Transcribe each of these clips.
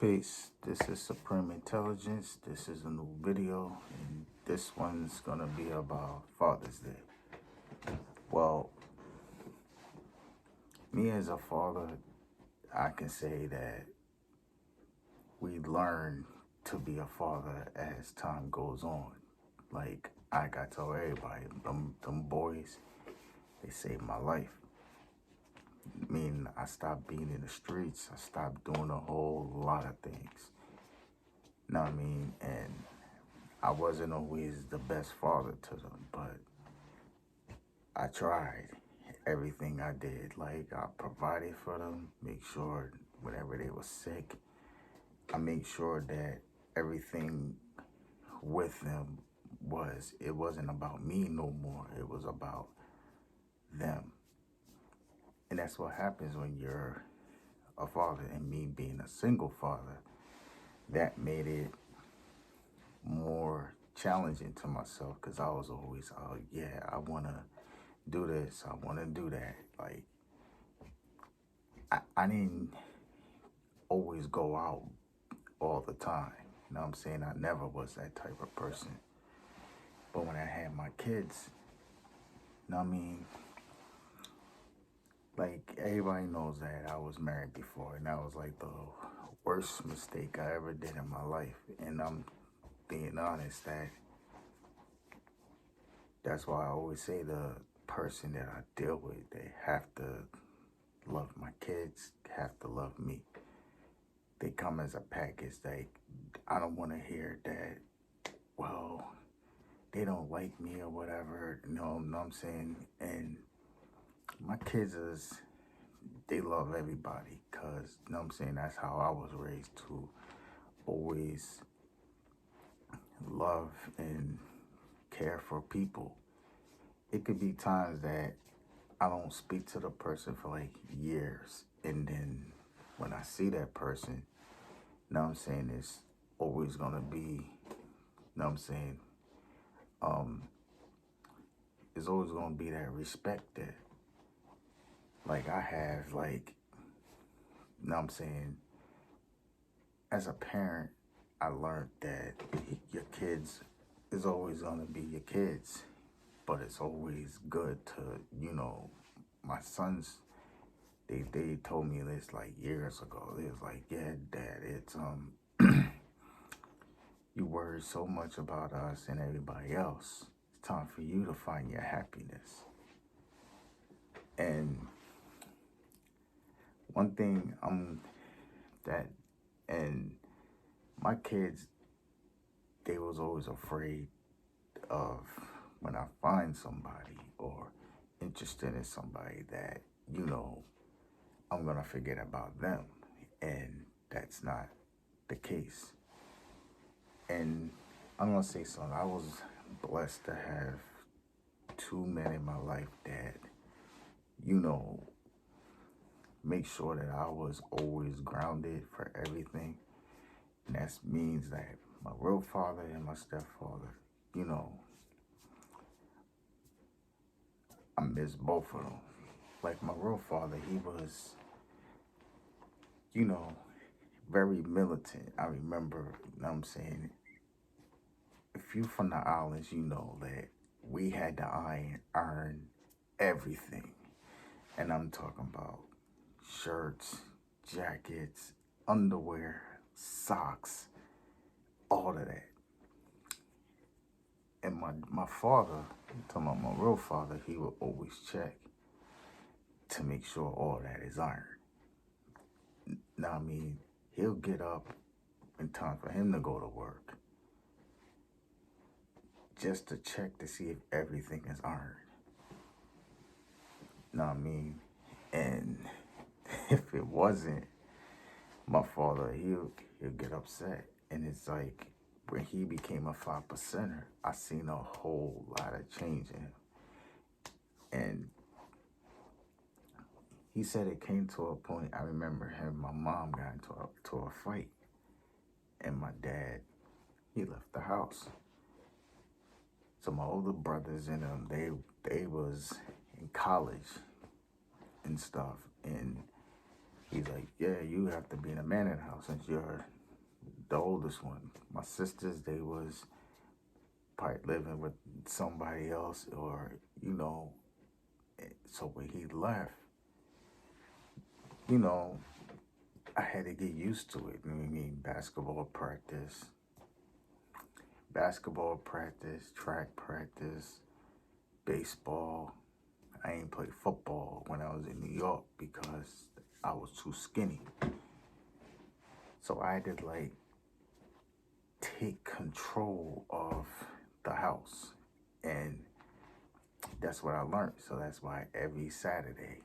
Peace. This is Supreme Intelligence. This is a new video, and this one's gonna be about Father's Day. Well, me as a father, I can say that we learn to be a father as time goes on. Like I got to tell everybody, them boys, they saved my life. I mean, I stopped being in the streets. I stopped doing a whole lot of things. Know what I mean? And I wasn't always the best father to them, but I tried everything I did. Like I provided for them, make sure whenever they were sick, I made sure that everything with them it wasn't about me no more. It was about them. And that's what happens when you're a father, and me being a single father, that made it more challenging to myself because I was always, oh yeah, I want to do this, I want to do that. Like, I didn't always go out all the time. You know what I'm saying? I never was that type of person. But when I had my kids, you know what I mean? Like, everybody knows that I was married before, and that was like the worst mistake I ever did in my life. And I'm being honest, that's why I always say the person that I deal with, they have to love my kids, have to love me. They come as a package. Like, I don't want to hear that, well, they don't like me or whatever. No, know what I'm saying? And my kids they love everybody because, you know what I'm saying, that's how I was raised, to always love and care for people. It could be times that I don't speak to the person for like years, and then when I see that person, you know what I'm saying, it's always gonna be, you know what I'm saying, it's always gonna be that respect that, like, I have, like, you know what I'm saying, as a parent, I learned that your kids is always gonna be your kids, but it's always good to, my sons, they told me this like years ago. They was like, yeah, Dad, it's you worry so much about us and everybody else. It's time for you to find your happiness. And one thing that and my kids, they was always afraid of when I find somebody or interested in somebody that, I'm gonna forget about them. And that's not the case. And I'm gonna say something. I was blessed to have two men in my life that, you know, make sure that I was always grounded for everything. And that means that my real father and my stepfather, you know, I miss both of them. Like my real father, he was, you know, very militant. I remember, you know what I'm saying, if you from the islands, you know that we had to iron everything. And I'm talking about shirts, jackets, underwear, socks, all of that. And my father, I'm talking about my real father, he would always check to make sure all that is ironed. Now, I mean, he'll get up in time for him to go to work just to check to see if everything is ironed. Know what I mean? And if it wasn't, my father, he'll get upset. And it's like when he became a 5%er, I seen a whole lot of change in him. And he said it came to a point, I remember him, my mom got into a fight. And my dad, he left the house. So my older brothers and them, they was in college and stuff. And He's like, yeah, you have to be the man in the house since you're the oldest one. My sisters, they was probably living with somebody else, or so when he left, you know, I had to get used to it. I mean, basketball practice, track practice, baseball. I ain't play football when I was in New York because I was too skinny. So I had to like take control of the house. And that's what I learned. So that's why every Saturday,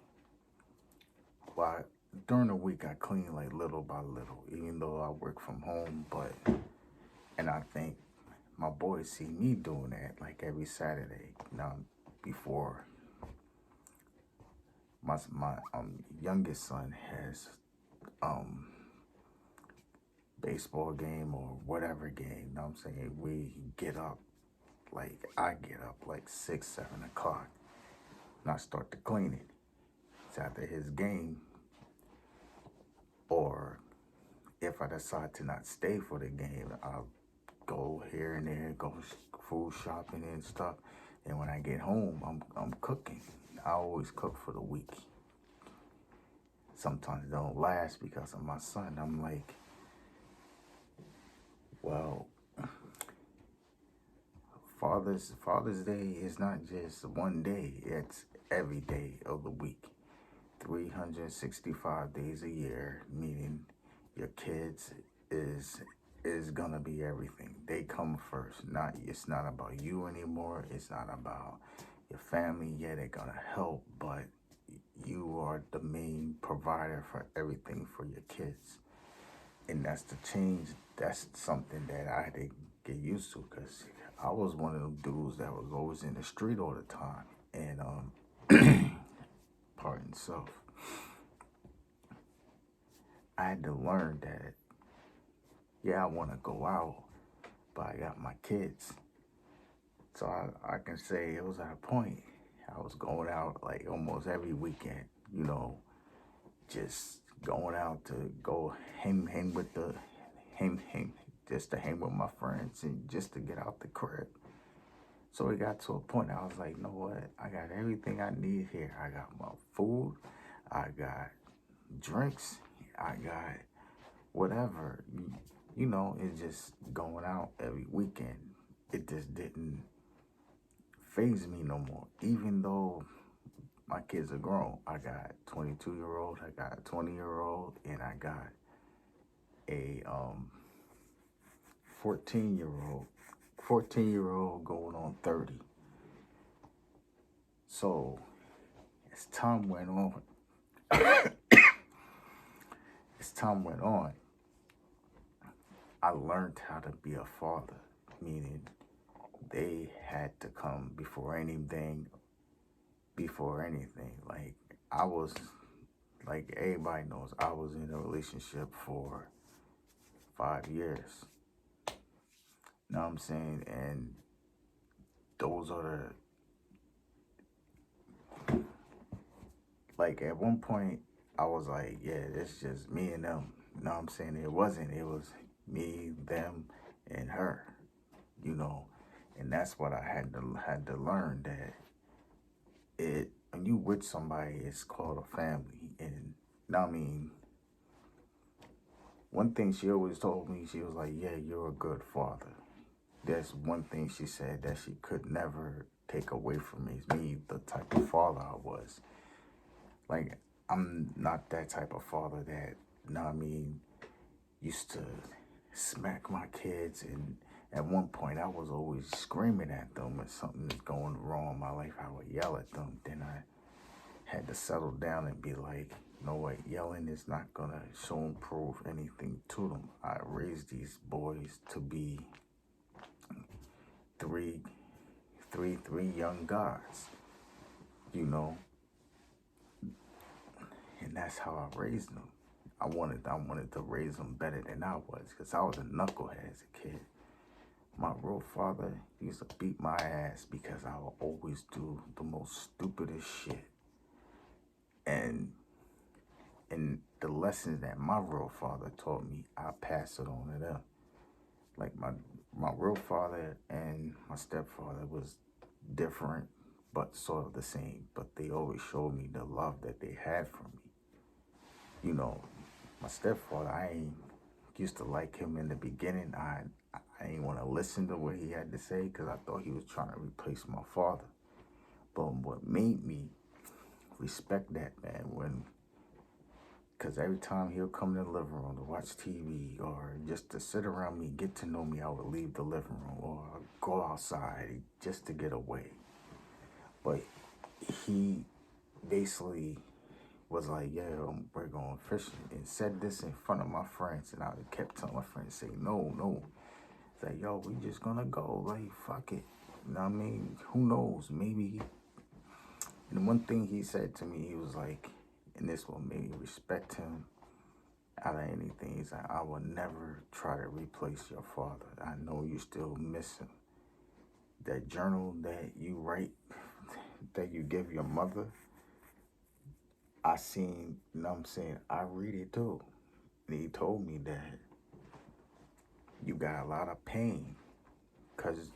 well, during the week I clean like little by little, even though I work from home. And I think my boys see me doing that like every Saturday. Now, before my youngest son has um baseball game or whatever game, you know what I'm saying? We get up, like I get up like 6, 7 o'clock and I start to clean it. It's after his game, or if I decide to not stay for the game, I'll go here and there, go food shopping and stuff. And when I get home, I'm cooking. I always cook for the week. Sometimes it don't last because of my son. I'm like, well, Father's Day is not just one day, it's every day of the week. 365 days a year, meaning your kids is gonna be everything. They come first. It's not about you anymore. It's not about your family. Yeah, they're gonna help, but you are the main provider for everything for your kids. And that's the change. That's something that I had to get used to, because I was one of them dudes that was always in the street all the time. And pardon self, I had to learn that, yeah, I want to go out, but I got my kids. So I can say it was at a point I was going out like almost every weekend, just going out to go hang with the hang just to hang with my friends and just to get out the crib. So it got to a point I was like, you know what? I got everything I need here. I got my food, I got drinks, I got whatever. It's just going out every weekend. It just didn't phase me no more. Even though my kids are grown. I got 22-year-old, I got a 20-year-old, and I got a 14-year-old going on 30. So as time went on, I learned how to be a father, meaning they had to come before anything. Like I was, like everybody knows, I was in a relationship for 5 years. You know what I'm saying? And those are like, at one point, I was like, yeah, it's just me and them. You know what I'm saying? It wasn't. It was me, them, and her. And that's what I had to learn, that when you with somebody, it's called a family. And I mean, one thing she always told me, she was like, yeah, you're a good father. That's one thing she said that she could never take away from me, is me, the type of father I was. Like, I'm not that type of father that, used to smack my kids. And at one point, I was always screaming at them when something is going wrong in my life. I would yell at them. Then I had to settle down and be like, you know what, yelling is not going to show and prove anything to them. I raised these boys to be three young guys, and that's how I raised them. I wanted to raise them better than I was, because I was a knucklehead as a kid. My real father used to beat my ass because I would always do the most stupidest shit. And And the lessons that my real father taught me, I pass it on to them. Like my real father and my stepfather was different, but sort of the same. But they always showed me the love that they had for me. You know, my stepfather, I ain't used to like him in the beginning. I ain't want to listen to what he had to say because I thought he was trying to replace my father. But what made me respect that man because every time he'll come to the living room to watch TV or just to sit around me, get to know me, I would leave the living room or go outside just to get away. But he basically was like, yeah, we're going fishing, and said this in front of my friends, and I kept telling my friends, say, no, no. It's like, yo, we just gonna go, like, fuck it. You know what I mean? Who knows? Maybe. And one thing he said to me, he was like, and this will make me respect him out of anything. He's like, I will never try to replace your father. I know you still miss him. That journal that you write, that you give your mother, I seen, you know what I'm saying, I read it too. And he told me that you got a lot of pain, cause,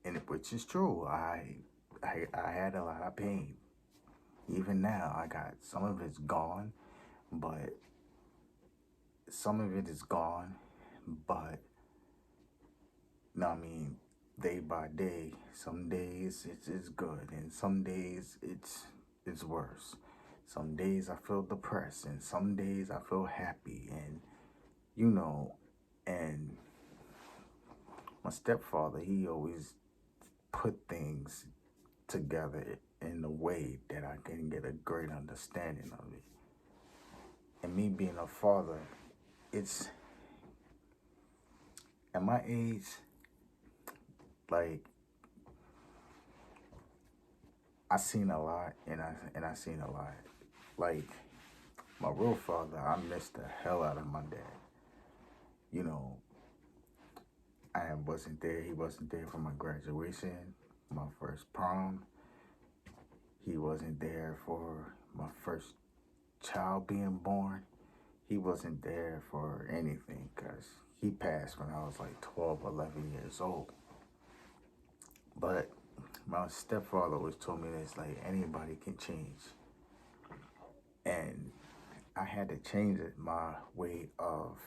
and which is true. I had a lot of pain. Even now, I got some of it's gone, but some of it is gone. But, you know what I mean, day by day, some days it's good, and some days it's worse. Some days I feel depressed, and some days I feel happy, and you know, and my stepfather, he always put things together in a way that I can get a great understanding of it. And me being a father, it's at my age, like I seen a lot, and I seen a lot. Like my real father, I missed the hell out of my dad. You know, I wasn't there. He wasn't there for my graduation, my first prom. He wasn't there for my first child being born. He wasn't there for anything because he passed when I was like 12, 11 years old. But my stepfather always told me this, like, anybody can change. And I had to change it, my way of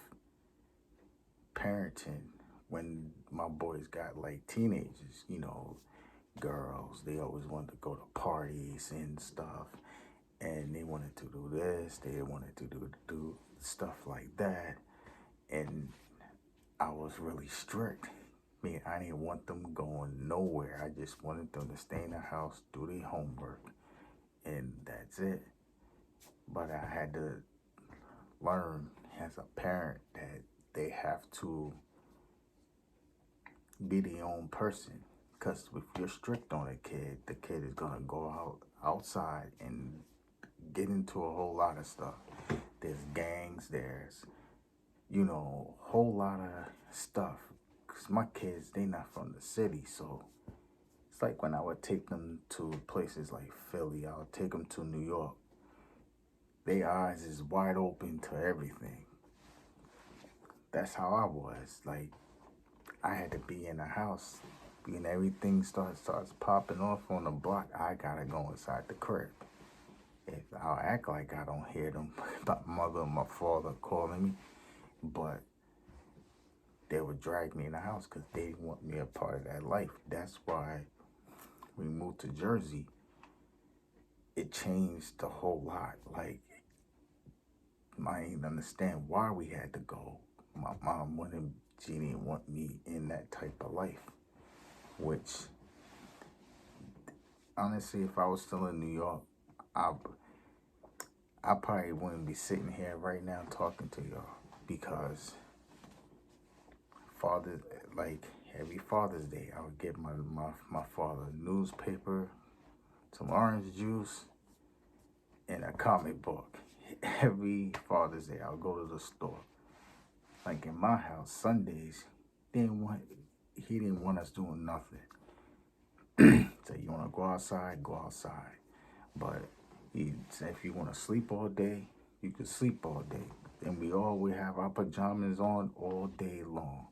parenting when my boys got like teenagers, you know, girls, they always wanted to go to parties and stuff. And they wanted to do this, they wanted to do stuff like that. And I was really strict. I mean, I didn't want them going nowhere. I just wanted them to stay in the house, do their homework, and that's it. But I had to learn as a parent that they have to be their own person. Because if you're strict on a kid, the kid is going to go outside and get into a whole lot of stuff. There's gangs, there's, you know, a whole lot of stuff. Because my kids, they not from the city, so it's like when I would take them to places like Philly, I would take them to New York. Their eyes is wide open to everything. That's how I was. Like, I had to be in the house. When everything starts popping off on the block, I gotta go inside the crib. If I'll act like I don't hear them, my mother and my father calling me, but they would drag me in the house because they want me a part of that life. That's why we moved to Jersey. It changed a whole lot. Like, I didn't understand why we had to go. My mom she didn't want me in that type of life, which honestly, if I was still in New York, I probably wouldn't be sitting here right now talking to y'all because father, like every Father's Day, I would get my father a newspaper, some orange juice, and a comic book. Every Father's Day, I would go to the store. Like in my house, Sundays, he didn't want us doing nothing. So you want to go outside, go outside. But he said, if you want to sleep all day, You could sleep all day. And we have our pajamas on all day long.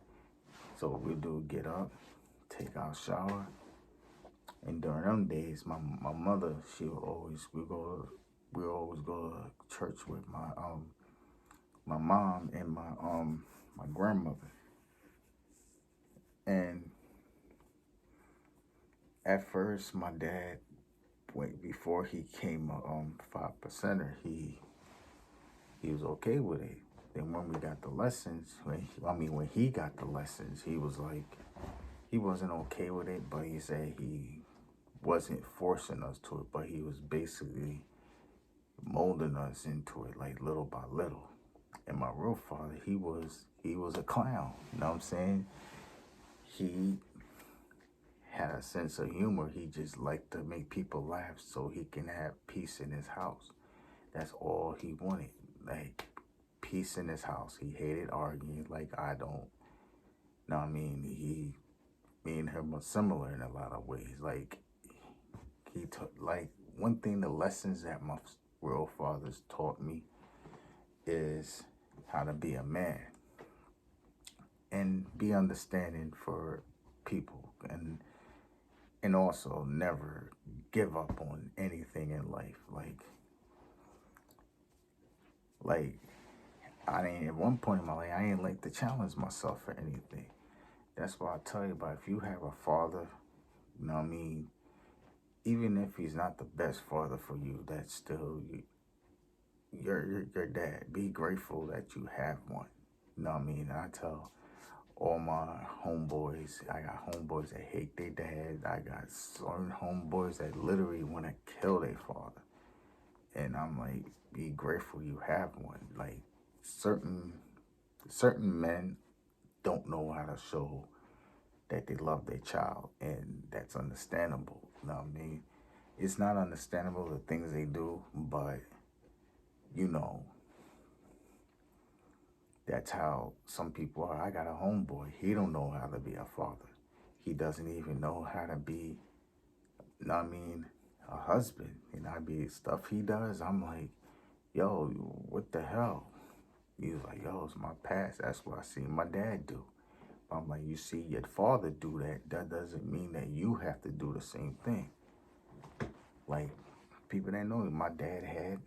So what we do, get up, take our shower, and during them days, my mother, she would always we always go to church with my mom and my grandmother. And at first, my dad, wait, before he came a 5%er, he was okay with it. Then when we got the lessons, when he got the lessons, he was like, he wasn't okay with it, but he said he wasn't forcing us to it, but he was basically molding us into it, like little by little. And my real father, he was a clown. You know what I'm saying? He had a sense of humor. He just liked to make people laugh so he can have peace in his house. That's all he wanted, like peace in his house. He hated arguing, like I don't. Know what I mean? Me and him are similar in a lot of ways. Like he took, like one thing, the lessons that my real fathers taught me is how to be a man and be understanding for people, and also never give up on anything in life. Like I didn't, at one point in my life, I didn't like to challenge myself for anything. That's why I tell you about, if you have a father, you know what I mean, even if he's not the best father for you, that's still your dad. Be grateful that you have one. You know what I mean? And I tell all my homeboys, I got homeboys that hate their dad. I got certain homeboys that literally want to kill their father. And I'm like, be grateful you have one. Like certain men don't know how to show that they love their child, and that's understandable. You know what I mean? It's not understandable the things they do, but you know, that's how some people are. I got a homeboy. He don't know how to be a father. He doesn't even know how to be, you know what I mean, a husband. And I be stuff he does. I'm like, yo, what the hell? He was like, yo, it's my past. That's what I seen my dad do. I'm like, you see your father do that. That doesn't mean that you have to do the same thing. Like, people that know, my dad had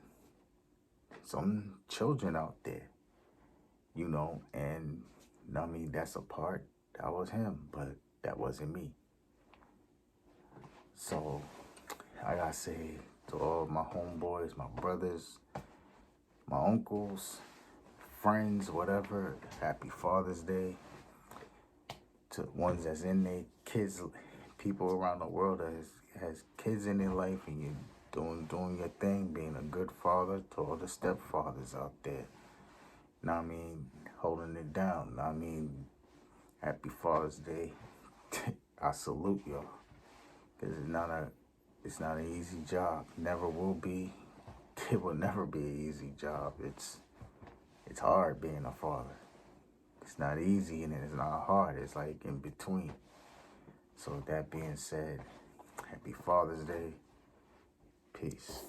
some children out there, you know, and you know what I mean, that's a part. That was him, but that wasn't me. So I gotta say to all my homeboys, my brothers, my uncles, friends, whatever, happy Father's Day. To ones that's in their kids, people around the world that has kids in their life, and you doing your thing, being a good father. To all the stepfathers out there, know what I mean, holding it down. Know what I mean, happy Father's Day. I salute y'all, because it's not an easy job. Never will be. It will never be an easy job. It's hard being a father. It's not easy and it's not hard. It's like in between. So with that being said, happy Father's Day. Peace.